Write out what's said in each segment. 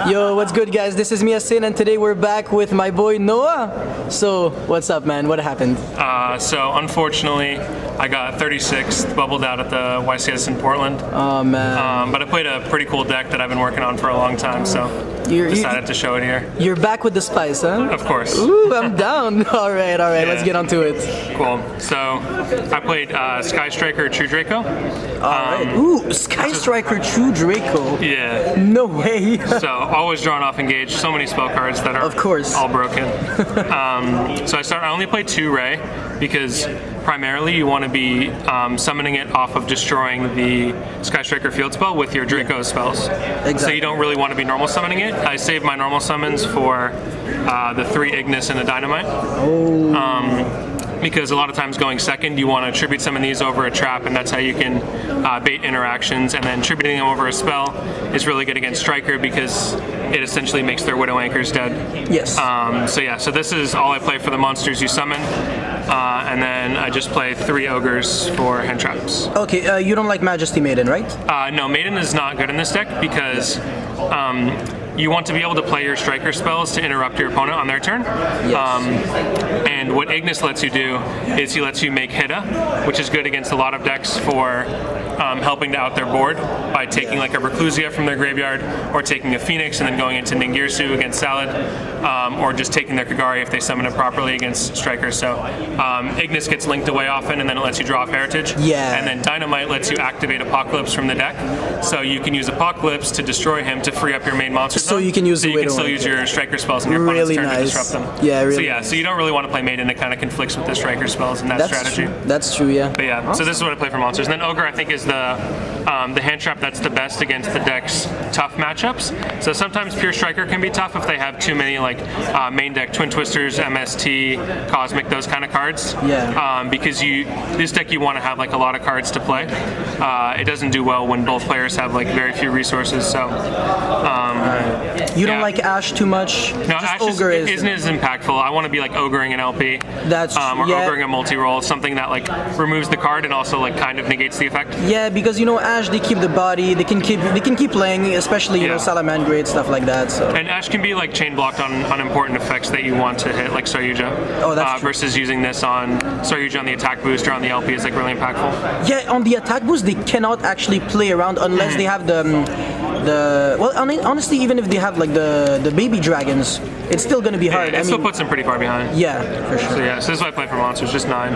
Yo, what's good, guys? This is Mia Sin, and today we're back with my boy Noah. So, what's up, man? What happened? So unfortunately, I got 36th, bubbled out at the YCS in Portland. Oh, man. But I played a pretty cool deck that I've been working on for a long time, so decided to show it here. You're back with the spice, huh? Of course. Ooh, I'm down. All right, let's get on to it. Cool. So I played Sky Striker True Draco. Alright. Ooh, Sky Striker True Draco. Yeah. No way. So always drawn off engage, so many spell cards that are Of course. all broken. So I only played 2 Ray because primarily you want to be summoning it off of destroying the Sky Striker field spell with your Draco spells. Exactly. So you don't really want to be normal summoning it. I saved my normal summons for the 3 Ignis and a Dynamite. Oh. Because a lot of times going second, you want to tribute summon these over a trap, and that's how you can bait interactions. And then tributing them over a spell is really good against Striker because it essentially makes their Widow Anchors dead. Yes. So this is all I play for the monsters you summon. And then I just play 3 Ogres for hand traps. Okay, you don't like Majesty Maiden, right? No, Maiden is not good in this deck because you want to be able to play your Striker spells to interrupt your opponent on their turn. Yes. And what Ignis lets you do is he lets you make Hida, which is good against a lot of decks for helping to out their board by taking like a Reclusia from their graveyard, or taking a Phoenix and then going into Ningirsu against Salad, or just taking their Kagari if they summon it properly against Strikers. So Ignis gets linked away often, and then it lets you draw off Heritage. Yeah. And then Dynamite lets you activate Apocalypse from the deck, so you can use Apocalypse to destroy him to free up your main monster. So you can use so the you can Widow still use your Striker spells in your opponent's Really turn nice. to disrupt them. Yeah, really. So you don't really want to play Maiden. It kind of conflicts with the Striker spells in that strategy. That's true, yeah. But yeah, so this is what I play for monsters. And then Ogre, I think, is the hand trap that's the best against the deck's tough matchups. So sometimes Pure Striker can be tough if they have too many like main deck Twin Twisters, MST, Cosmic, those kind of cards. Yeah. Because this deck you want to have like a lot of cards to play. It doesn't do well when both players have like very few resources. So you don't like Ash too much? No, just Ash Ogre isn't as impactful. I want to be like ogreing an LP. That's or yeah. ogreing a multi-roll, something that like removes the card and also like kind of negates the effect. Yeah, because Ash, they keep the body, they can keep playing, especially you know Salamangreat, stuff like that. So. And Ash can be like chain blocked on important effects that you want to hit, like Saryuja. Oh, that's true. Versus using this on Saryuja on the attack booster on the LP is like really impactful. Yeah, on the attack boost they cannot actually play around unless they have honestly, even if they have like the baby dragons, it's still gonna be hard. It still puts them pretty far behind. Yeah, for sure. So so this is what I play for monsters, just 9.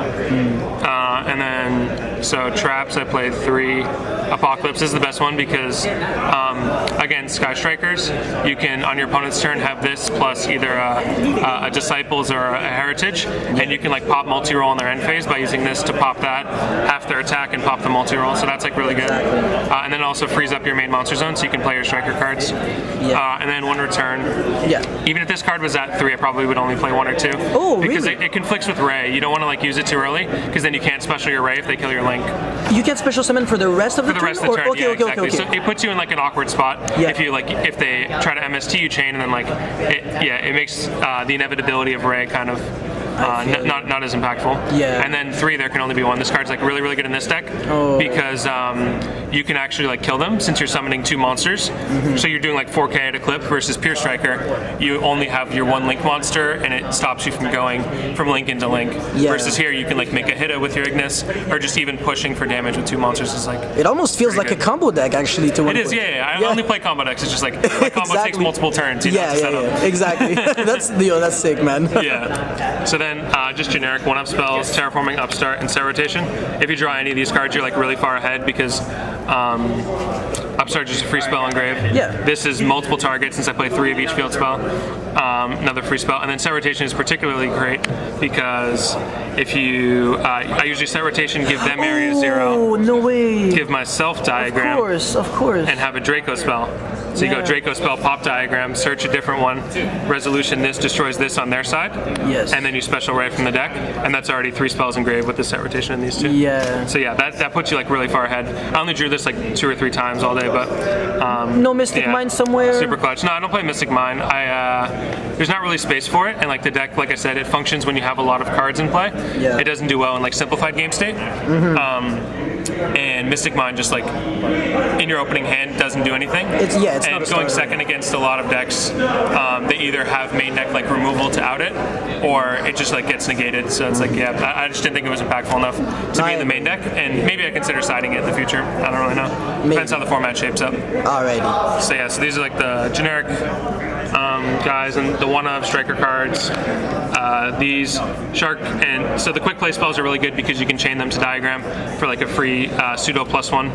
And then traps, I played 3. Apocalypse is the best one because again, Sky Strikers, you can on your opponent's turn have this plus either a Disciples or a Heritage, and you can like pop multi-roll in their end phase by using this to pop that, half their attack, and pop the multi-roll. So that's like really good. And then it also frees up your main monster zone, so you can play your Striker cards. Yeah. And then 1 return. Yeah. Even if this card was at 3, I probably would only play 1 or 2. Oh, because really? it conflicts with Ray. You don't want to like use it too early, because then you can't special your Ray if they kill your Link. You can special summon for the rest of the turn? For the rest of the turn, Okay. exactly. So it puts you in like an awkward spot if they try to MST you chain, and then like it makes the inevitability of Ray kind of not as impactful. Yeah. And then 3, there can only be 1. This card's like really, really good in this deck because you can actually like kill them since you're summoning 2 monsters. So you're doing like 4K at a clip versus Pure Striker. You only have your 1 Link monster, and it stops you from going from Link into Link. Yeah. Versus here, you can like make a Hida with your Ignis, or just even pushing for damage with 2 monsters is like. It almost feels like good. A combo deck actually. To it is, I only play combo decks. It's just like my combo takes multiple turns. You know, to set up. Exactly. That's sick, man. Yeah. So then just generic 1-up spells, Terraforming, Upstart, and Set Rotation. If you draw any of these cards, you're like really far ahead because Upstart is just a free spell on Grave. Yeah. This is multiple targets since I play 3 of each field spell. Another free spell. And then Set Rotation is particularly great because if you, I usually Set Rotation, give them area 0. Oh, no way. Give myself Diagram. Of course. And have a Draco spell. So you go Draco spell, pop Diagram, search a different one, resolution this, destroys this on their side. Yes. And then you special Ray from the deck, and that's already 3 spells in Grave with the Set Rotation in these 2. Yeah. So that puts you like really far ahead. I only drew this like 2 or 3 times all day, but no Mystic Mine somewhere. Super clutch. No, I don't play Mystic Mine. There's not really space for it, and like the deck, like I said, it functions when you have a lot of cards in play. Yeah. It doesn't do well in like simplified game state. and Mystic Mind just like in your opening hand doesn't do anything. It's and not a going starter. second against a lot of decks, they either have main deck like removal to out it, or it just like gets negated. So it's like, yeah, I just didn't think it was impactful enough to be in the main deck, and maybe I consider siding it in the future. I don't really know. Depends how the format shapes up. Alrighty. So yeah, so these are like the generic guys and the one-of striker cards. These Shark, and so the quick play spells are really good because you can chain them to Diagram for like a free pseudo +1.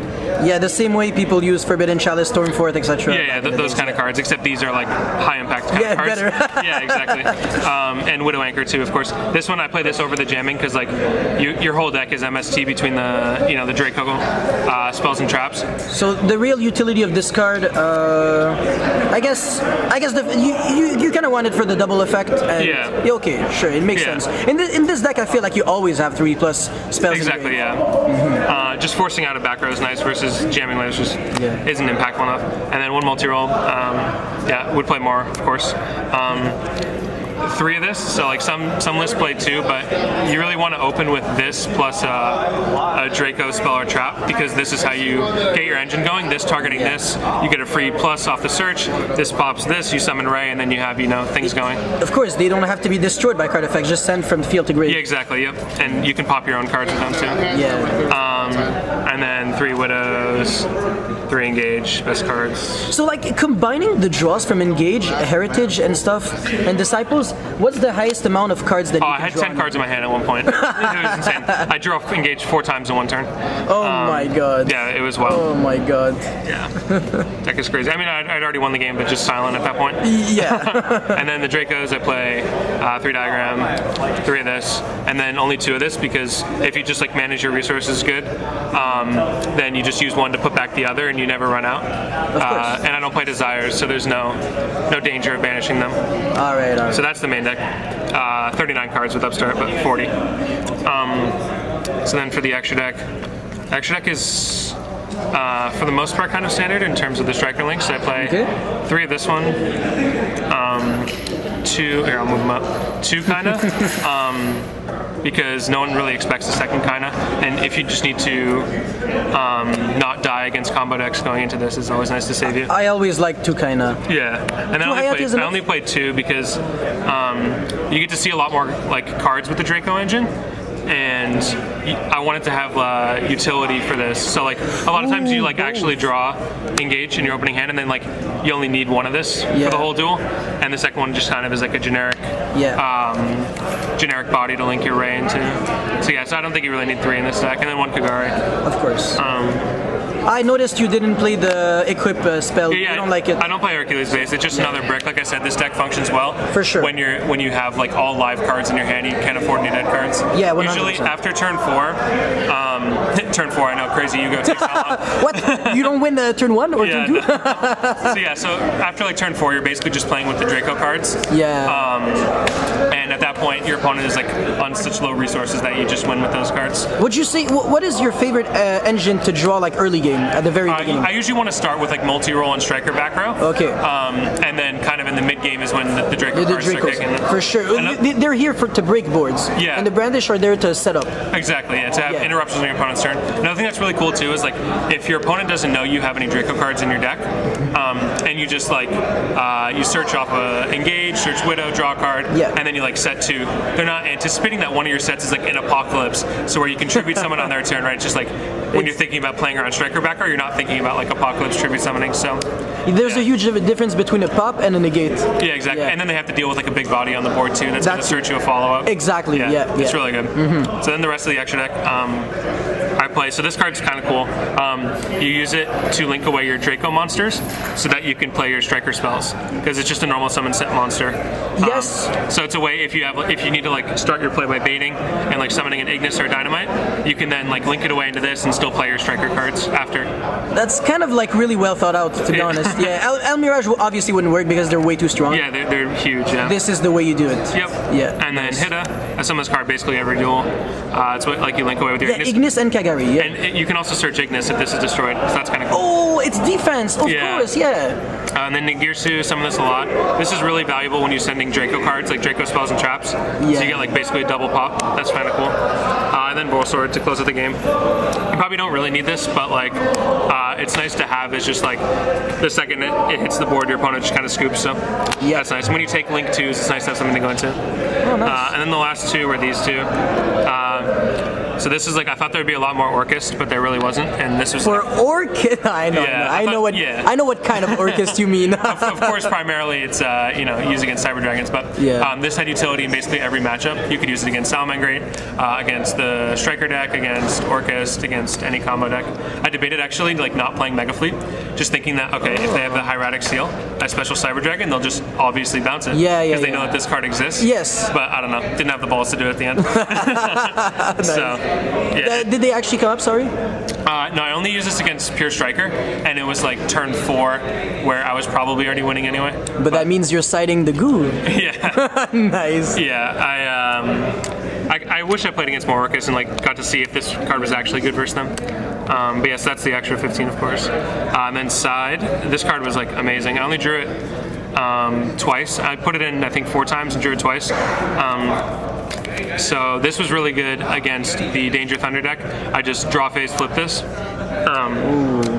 Yeah, the same way people use Forbidden Chalice, Stormforth, etc. Yeah, those kind of cards, except these are like high impact kind of cards. Better. Yeah, exactly. And Widow Anchor too, of course. This one I play this over the jamming because like your whole deck is MST between the the Draco spells and traps. So the real utility of this card, I guess you kind of want it for the double effect. And Yeah. Okay, sure, it makes sense. In this deck, I feel like you always have 3+ spells. Exactly, yeah. Just forcing out a back row is nice versus jamming later just isn't impactful enough. And then one multi-roll, would play more, of course. 3 of this, so like some lists play 2, but you really want to open with this plus a Draco spell or trap, because this is how you get your engine going. This targeting this, you get a free plus off the search. This pops this, you summon Ray, and then you have things going. Of course, they don't have to be destroyed by card effects. Just send from field to grave. Yeah, exactly. Yep, and you can pop your own cards with them too. Yeah. And then 3 Widows, 3 Engage, best cards. So like combining the draws from Engage, Heritage, and stuff, and Disciples, what's the highest amount of cards that you I can had draw 10 cards in my hand at one point. It was insane. I drew off Engage 4 times in one turn. Oh my god. Yeah, it was wild. Oh my god. Yeah. Deck is crazy. I mean, I'd already won the game, but just silent at that point. Yeah. And then the Dracos, I play 3 Diagram, 3 of this, and then only 2 of this, because if you just like manage your resources good, then you just use one to put back the other, and you never run out. And I don't play Desires, so there's no danger of banishing them. All right. So that's the main deck. 39 cards with Upstart, but 40. So then for the extra deck is for the most part kind of standard in terms of the striker links. I play 3 of this one, 2. Here, I'll move them up. 2 kind of. Because no one really expects a second kinda, and if you just need to not die against combo decks going into this, it's always nice to save you. I always like to kinda. Yeah, and I only played 2 because you get to see a lot more like cards with the Draco engine, and I wanted to have utility for this. So like a lot of times you like actually draw Engage in your opening hand, and then like you only need one of this for the whole duel, and the second one just kind of is like a generic generic body to link your Ray into. So yeah, so I don't think you really need 3 in this deck, and then 1 Kagari. Of course. I noticed you didn't play the equip spell. Yeah, you don't like it. I don't play Hercules base. It's just another brick. Like I said, this deck functions well. For sure. When you have like all live cards in your hand, you can't afford any dead cards. Yeah, 100%. Usually after turn 4, turn 4. I know, crazy. You go takes how long? What? You don't win turn 1 or turn 2? So after like turn 4, you're basically just playing with the Draco cards. Yeah. And at that point, your opponent is like on such low resources that you just win with those cards. Would you say what is your favorite engine to draw like early game at the very beginning? I usually want to start with like multi-roll and striker back row. Okay. And then kind of in the mid game is when the Draco cards start kicking. For sure. They're here to break boards. Yeah. And the Brandish are there to set up. Exactly, yeah, to have interruptions on your opponent's turn. Another thing that's really cool too is like if your opponent doesn't know you have any Draco cards in your deck, and you just like you search off a Engage, search Widow, draw a card, and then you like set 2. They're not anticipating that one of your sets is like an Apocalypse, so where you can tribute someone on their turn, right? It's just like when you're thinking about playing around striker back row, you're not thinking about like Apocalypse tribute summoning. So there's a huge difference between a pop and a negate. Yeah, exactly. Yeah. And then they have to deal with like a big body on the board too. That's going to search you a follow-up. Exactly. Yeah. It's really good. So then the rest of the extra deck, I play. So this card's kind of cool. You use it to link away your Draco monsters so that you can play your striker spells, because it's just a normal summon set monster. Yes. So it's a way if you need to like start your play by baiting and like summoning an Ignis or a Dynamite, you can then like link it away into this and still play your striker cards after. That's kind of like really well thought out, to be honest. Yeah. El Mirage obviously wouldn't work because they're way too strong. Yeah, they're huge. Yeah. This is the way you do it. Yep. Yeah. And then Hida, I summon this card basically every duel. It's what like you link away with your Ignis and Kagari. Yeah. And you can also search Ignis if this is destroyed, so that's kind of cool. Oh, it's defense, of course, yeah. And then Ningirsu, summon this a lot. This is really valuable when you're sending Draco cards, like Draco spells and traps. So you get like basically a double pop. That's kind of cool. and then Bowl Sword to close out the game. You probably don't really need this, but like it's nice to have. It's just like the second it hits the board, your opponent just kind of scoops. So that's nice. And when you take Link 2s, it's nice to have something to go into. Oh, nice. And then the last two were these two. So this is like, I thought there would be a lot more Orchist, but there really wasn't. And this was for Orchid. I know. Yeah, I know what. yeah. I know what kind of Orchist you mean. Of course, primarily it's used against Cyber Dragons, but this had utility in basically every matchup. You could use it against Salamangreat, against the Striker deck, against Orchist, against any combo deck. I debated actually like not playing Mega Fleet, just thinking that okay, if they have the Hieratic Seal, a special Cyber Dragon, they'll just obviously bounce it. Because they know that this card exists. Yes. But I don't know, didn't have the balls to do it at the end. Nice. So yeah. Did they actually come up? Sorry. No, I only used this against Pure Striker, and it was like turn 4, where I was probably already winning anyway. But that means you're citing the goo. Yeah. Nice. Yeah, I wish I played against more Orcus and like got to see if this card was actually good versus them. But yes, that's the extra 15, of course. And then side, this card was like amazing. I only drew it twice. I put it in I think 4 times and drew it twice. So this was really good against the Danger Thunder deck. I just draw phase flip this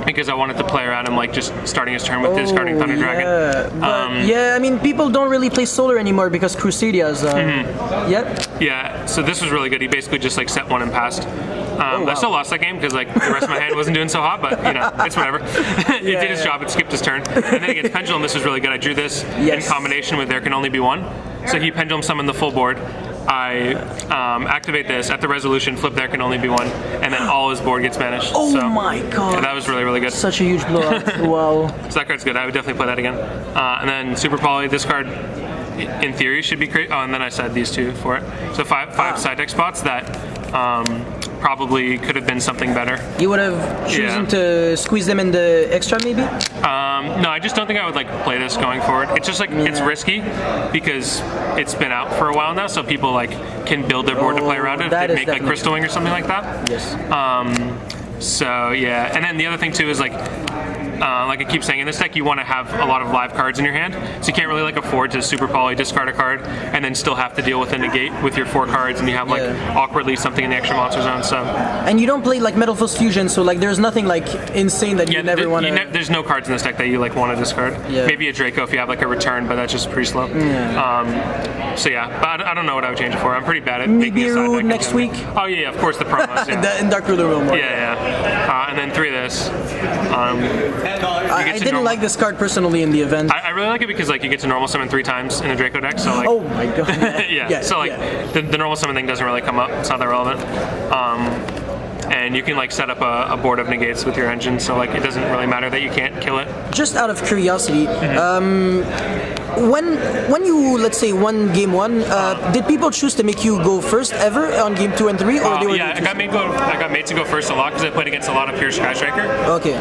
because I wanted to play around him like just starting his turn with discarding Thunder Dragon. Yeah, I mean people don't really play Solar anymore because Crusadia's. Yep. Yeah, so this was really good. He basically just like set 1 and passed. I still lost that game because like the rest of my hand wasn't doing so hot, but you know, it's whatever. It did his job. It skipped his turn. And then against Pendulum, this was really good. I drew this in combination with There Can Only Be One. So he Pendulum summoned the full board. I activate this at the resolution, flip There Can Only Be One, and then all his board gets banished. Oh my god. Yeah, that was really, really good. Such a huge blowout. Wow. So that card's good. I would definitely play that again. And then Super Poly, this card in theory should be great. Oh, and then I said these 2 for it. So five side deck spots that probably could have been something better. You would have chosen to squeeze them in the extra maybe? No, I just don't think I would like play this going forward. It's just like it's risky because it's been out for a while now, so people like can build their board to play around it. If they make like Crystal Wing or something like that. Yes. So yeah, and then the other thing too is like I keep saying, in this deck you want to have a lot of live cards in your hand, so you can't really like afford to Super Poly, discard a card, and then still have to deal with a negate with your 4 cards, and you have like awkwardly something in the extra monster zone. So. And you don't play like Metal Fist Fusion, so like there's nothing like insane that you never want to. There's no cards in this deck that you like want to discard. Yeah. Maybe a Draco if you have like a return, but that's just pretty slow. Yeah. So yeah, but I don't know what I would change it for. I'm pretty bad at making a side deck next week. Oh yeah, of course the promos. Yeah. In Dark Ruler Room. Yeah. And then 3 of this. I didn't like this card personally in the event. I really like it because like you get to normal summon 3 times in a Draco deck. So like. Oh my god. So like the normal summon thing doesn't really come up. It's not that relevant. And you can like set up a board of negates with your engine, so like it doesn't really matter that you can't kill it. Just out of curiosity, when you, let's say, won game 1, did people choose to make you go first ever on game 2 and 3, or they were? Yeah, I got made to go first a lot because I played against a lot of pure Sky Striker. Okay.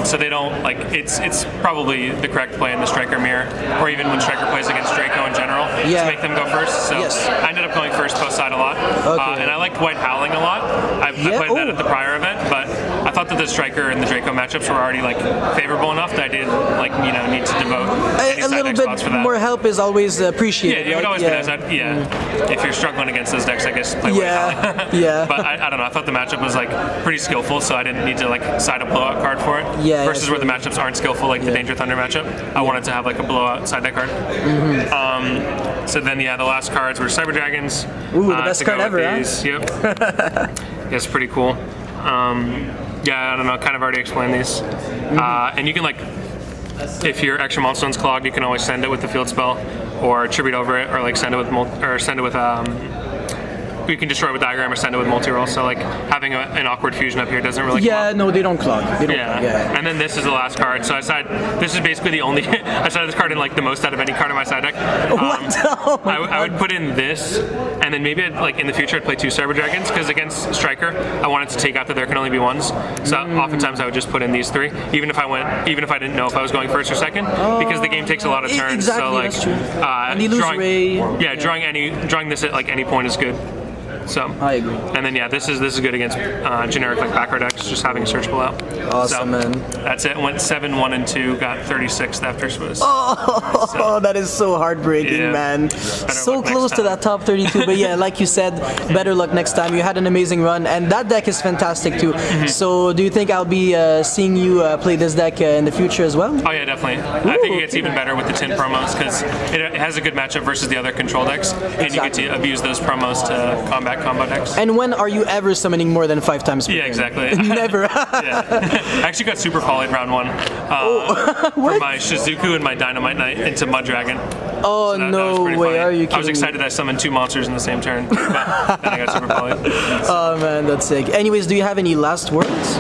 So they don't like it's probably the correct play in the Striker mirror, or even when Striker plays against Draco in general, to make them go first. So I ended up going first post side a lot, and I liked White Howling a lot. I played that at the prior event, but I thought that the Striker and the Draco matchups were already like favorable enough that I didn't like need to devote any side deck spots for that. More help is always appreciated. Yeah, it would always be nice. If you're struggling against those decks, I guess play White Howling. But I don't know. I thought the matchup was like pretty skillful, so I didn't need to like side a blowout card for it. Versus where the matchups aren't skillful, like the Danger Thunder matchup. I wanted to have like a blowout side deck card. So then the last cards were Cyber Dragons. Ooh, the best card ever, huh? Yep. Yeah, it's pretty cool. I don't know. Kind of already explained these. And you can like. If your extra monster stone's clogged, you can always send it with the field spell, or tribute over it, or like send it with you can destroy it with diagram or send it with multi-roll. So like having an awkward fusion up here doesn't really. No, they don't clog. They don't clog. And then this is the last card. So I decided this is basically the only. I decided this card in like the most out of any card in my side deck. I would put in this, and then maybe like in the future I'd play 2 Cyber Dragons because against Striker I wanted to take out the There Can Only Be Ones. So oftentimes I would just put in these 3, even if I didn't know if I was going first or second, because the game takes a lot of turns. Exactly, so like that's true. And you lose drawing this at like any point is good. So I agree. And then this is good against generic like back row decks, just having a search pull out. Awesome, man. That's it. Went 7, 1, and 2. Got 36th after Swiss. Oh, that is so heartbreaking, man. So close to that top 32, but yeah, like you said, better luck next time. You had an amazing run, and that deck is fantastic too. So, do you think I'll be seeing you play this deck in the future as well? Oh yeah, definitely. I think it gets even better with the 10 promos because it has a good matchup versus the other control decks, and you get to abuse those promos to combat combo decks. And when are you ever summoning more than 5 times per Yeah, turn? exactly. Never. I actually got super polyed round 1 for my Shizuku and my Dynamite Knight into Mud Dragon. Oh, So that was no pretty way, funny. are you kidding I was excited that I summoned 2 monsters in the same turn, but then I got super polyed. Oh man, that's sick. Anyways, do you have any last words?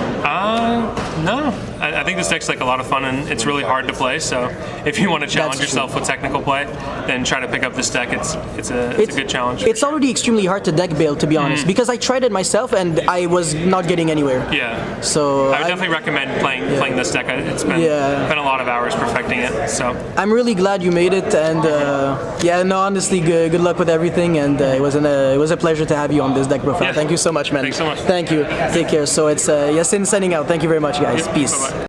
No. I think this deck's like a lot of fun and it's really hard to play. So if you want to challenge That's yourself with technical play, then try to pick up this deck. It's a good challenge. It's already extremely hard to deck build, to be honest, because I tried it myself and I was not getting anywhere. Yeah. So I would definitely recommend playing this deck. It's been a lot of hours perfecting it. So I'm really glad you made it, and honestly, good luck with everything, and it was a pleasure to have you on this deck profile. Yeah. Thank you so much, man. Thanks so much. Thank you. Take care. So it's Yasin signing out. Thank you very much, guys. Peace. Bye-bye.